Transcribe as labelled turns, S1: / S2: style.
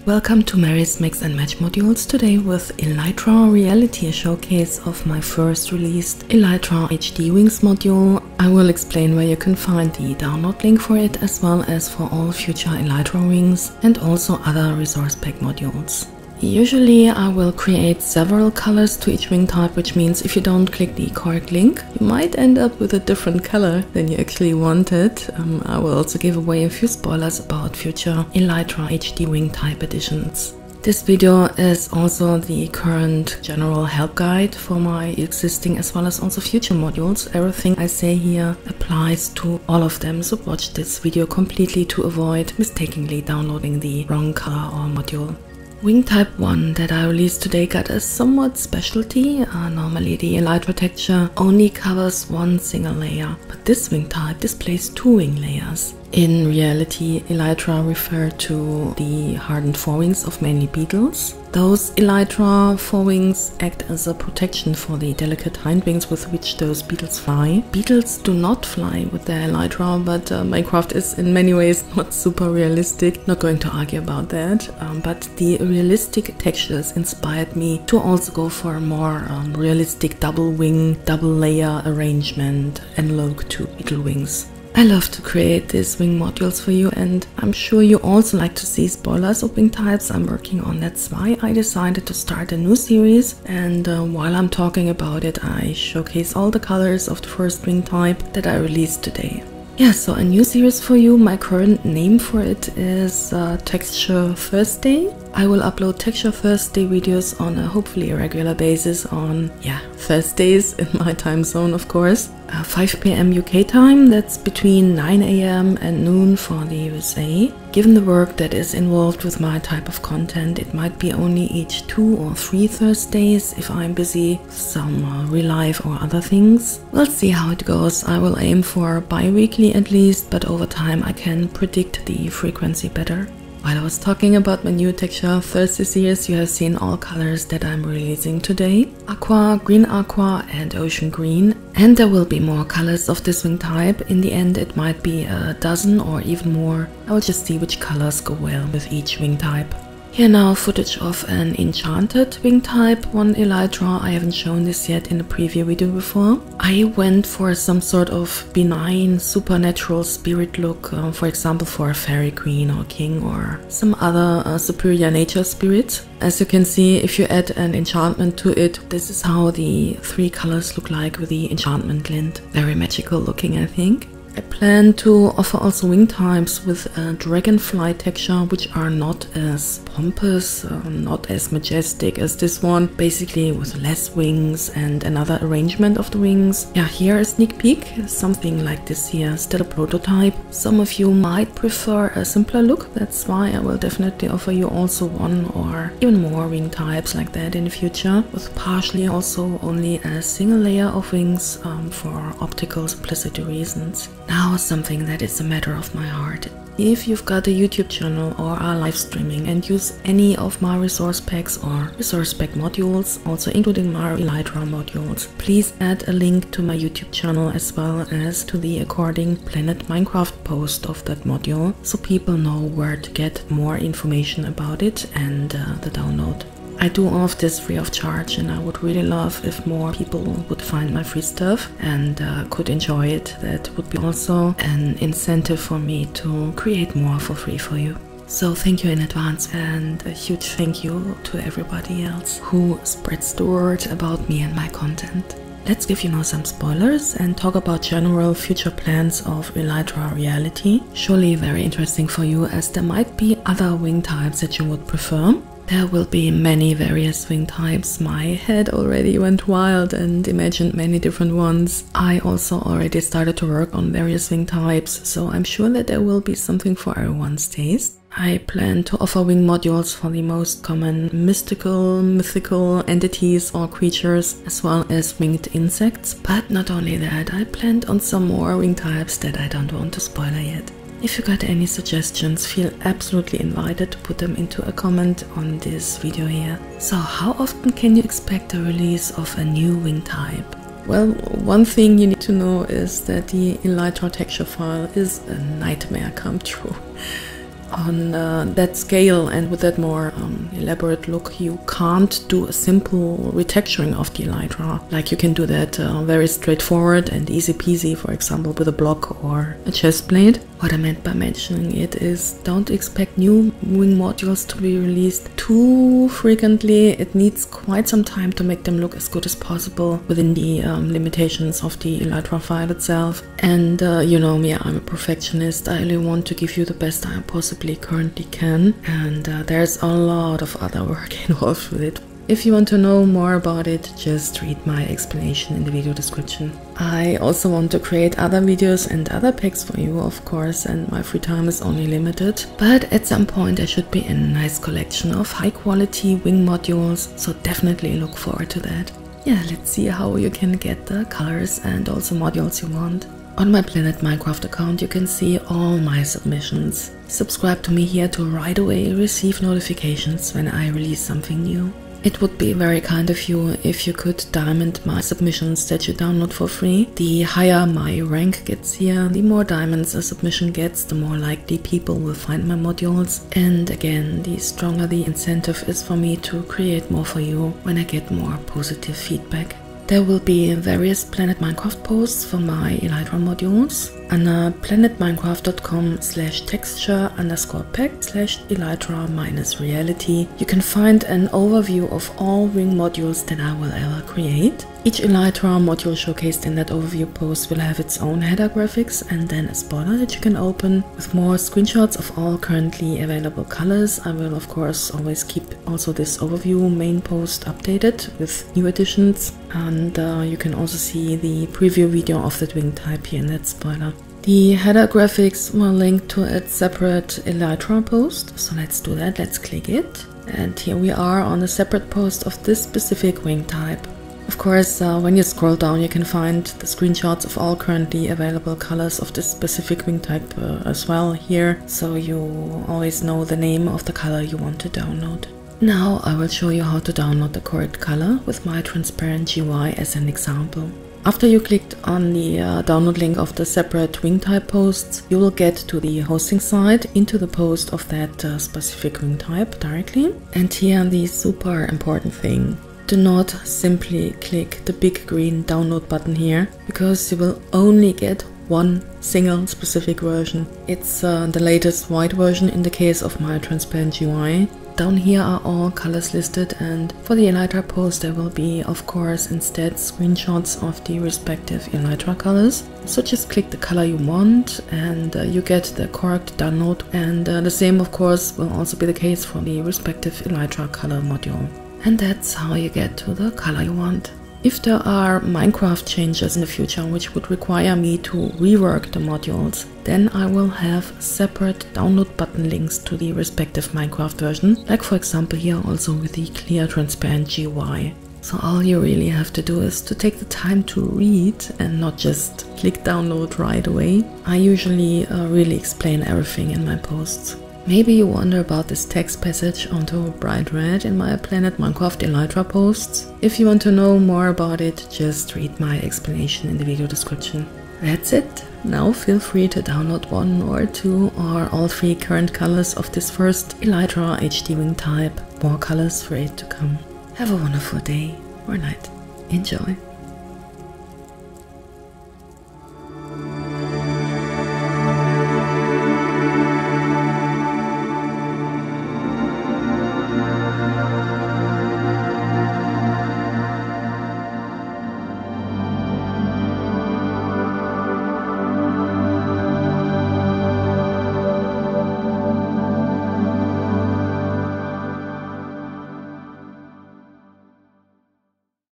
S1: Welcome to Mary's Mix and Match modules, today with Elytra Reality, a showcase of my first released Elytra HD Wings module. I will explain where you can find the download link for it, as well as for all future Elytra wings and also other resource pack modules. Usually I will create several colors to each wing type, which means if you don't click the correct link, you might end up with a different color than you actually wanted. I will also give away a few spoilers about future Elytra HD wing type editions. This video is also the current general help guide for my existing as well as also future modules. Everything I say here applies to all of them, so watch this video completely to avoid mistakenly downloading the wrong color or module. Wing type 1 that I released today got a somewhat specialty. Normally the Elytra texture only covers one single layer, but this wing type displays two wing layers. In reality, Elytra refer to the hardened forewings of mainly beetles. Those Elytra forewings act as a protection for the delicate hindwings with which those beetles fly. Beetles do not fly with their Elytra, but Minecraft is in many ways not super realistic. Not going to argue about that, but the realistic textures inspired me to also go for a more realistic double wing, double layer arrangement analog to beetle wings. I love to create these wing modules for you, and I'm sure you also like to see spoilers of wing types I'm working on. That's why I decided to start a new series, and while I'm talking about it, I showcase all the colors of the first wing type that I released today. Yeah, so a new series for you. My current name for it is Texture Thursday. I will upload Texture Thursday videos on a hopefully a regular basis on, Thursdays in my time zone, of course. 5 PM UK time, that's between 9 AM and noon for the USA. Given the work that is involved with my type of content, it might be only each 2 or 3 Thursdays if I'm busy with some real life or other things. We'll see how it goes. I will aim for bi-weekly at least, but over time I can predict the frequency better. While I was talking about my new Texture Thursday series, you have seen all colors that I'm releasing today. Aqua, Green Aqua and Ocean Green. And there will be more colors of this wing type. In the end it might be a dozen or even more. I will just see which colors go well with each wing type. Here now footage of an enchanted wing type, one Elytra. I haven't shown this yet in a preview video before. I went for some sort of benign supernatural spirit look, for example for a fairy queen or king or some other superior nature spirit. As you can see, if you add an enchantment to it, this is how the 3 colors look like with the enchantment lint. Very magical looking, I think. I plan to offer also wing types with a dragonfly texture, which are not as pompous, not as majestic as this one, basically with less wings and another arrangement of the wings. Yeah, here a sneak peek, something like this here, still a prototype. Some of you might prefer a simpler look, that's why I will definitely offer you also one or even more wing types like that in the future, with partially also only a single layer of wings for optical simplicity reasons. Now something that is a matter of my heart. If you've got a YouTube channel or are live streaming and use any of my resource packs or resource pack modules, also including my Elytra modules, please add a link to my YouTube channel as well as to the according Planet Minecraft post of that module, so people know where to get more information about it and the download. I do all of this free of charge, and I would really love if more people would find my free stuff and could enjoy it. That would be also an incentive for me to create more for free for you. So thank you in advance, and a huge thank you to everybody else who spreads the word about me and my content. Let's give you now some spoilers and talk about general future plans of Elytra Reality. Surely very interesting for you, as there might be other wing types that you would prefer. There will be many various wing types. My head already went wild and imagined many different ones. I also already started to work on various wing types, so I'm sure that there will be something for everyone's taste. I plan to offer wing modules for the most common mythical entities or creatures, as well as winged insects. But not only that, I planned on some more wing types that I don't want to spoiler yet. If you got any suggestions, feel absolutely invited to put them into a comment on this video here. So how often can you expect the release of a new wing type? Well, one thing you need to know is that the Elytra texture file is a nightmare come true. On that scale and with that more elaborate look, you can't do a simple retexturing of the elytra. Like you can do that very straightforward and easy peasy, for example, with a block or a chest plate. What I meant by mentioning it is, don't expect new wing modules to be released too frequently. It needs quite some time to make them look as good as possible within the limitations of the elytra file itself. And you know me, I'm a perfectionist. I really want to give you the best I possibly currently can, and there's a lot of other work involved with it. If you want to know more about it, just read my explanation in the video description. I also want to create other videos and other packs for you, of course, and my free time is only limited. But at some point there should be a nice collection of high quality wing modules, so definitely look forward to that. Yeah, let's see how you can get the colors and also modules you want. On my Planet Minecraft account you can see all my submissions. Subscribe to me here to right away receive notifications when I release something new. It would be very kind of you if you could diamond my submissions that you download for free. The higher my rank gets here, the more diamonds a submission gets, the more likely people will find my modules. And again, the stronger the incentive is for me to create more for you when I get more positive feedback. There will be various Planet Minecraft posts for my elytra modules on planetminecraft.com/texture_pack/elytra-reality. You can find an overview of all wing modules that I will ever create. Each elytra module showcased in that overview post will have its own header graphics and then a spoiler that you can open with more screenshots of all currently available colors. I will of course always keep also this overview main post updated with new additions, and you can also see the preview video of that wing type here in that spoiler. The header graphics will link to a separate elytra post, so let's do that. Let's click it, and here we are on a separate post of this specific wing type. Of course, when you scroll down you can find the screenshots of all currently available colors of this specific wing type as well here, so you always know the name of the color you want to download. Now I will show you how to download the correct color with my transparent GUI as an example. After you clicked on the download link of the separate wing type posts, you will get to the hosting site into the post of that specific wing type directly. And here the super important thing. Do not simply click the big green download button here, because you will only get one single specific version. It's the latest white version in the case of my transparent GUI. Down here are all colors listed, and for the elytra post there will be of course instead screenshots of the respective elytra colors. So just click the color you want and you get the correct download, and the same of course will also be the case for the respective elytra color module. And that's how you get to the color you want. If there are Minecraft changes in the future which would require me to rework the modules, then I will have separate download button links to the respective Minecraft version, like for example here also with the clear transparent GUI. So all you really have to do is to take the time to read and not just click download right away. I usually really explain everything in my posts. Maybe you wonder about this text passage onto bright red in my Planet Minecraft elytra posts. If you want to know more about it, just read my explanation in the video description. That's it. Now feel free to download one or two or all three current colors of this first elytra HD wing type. More colors for it to come. Have a wonderful day or night. Enjoy.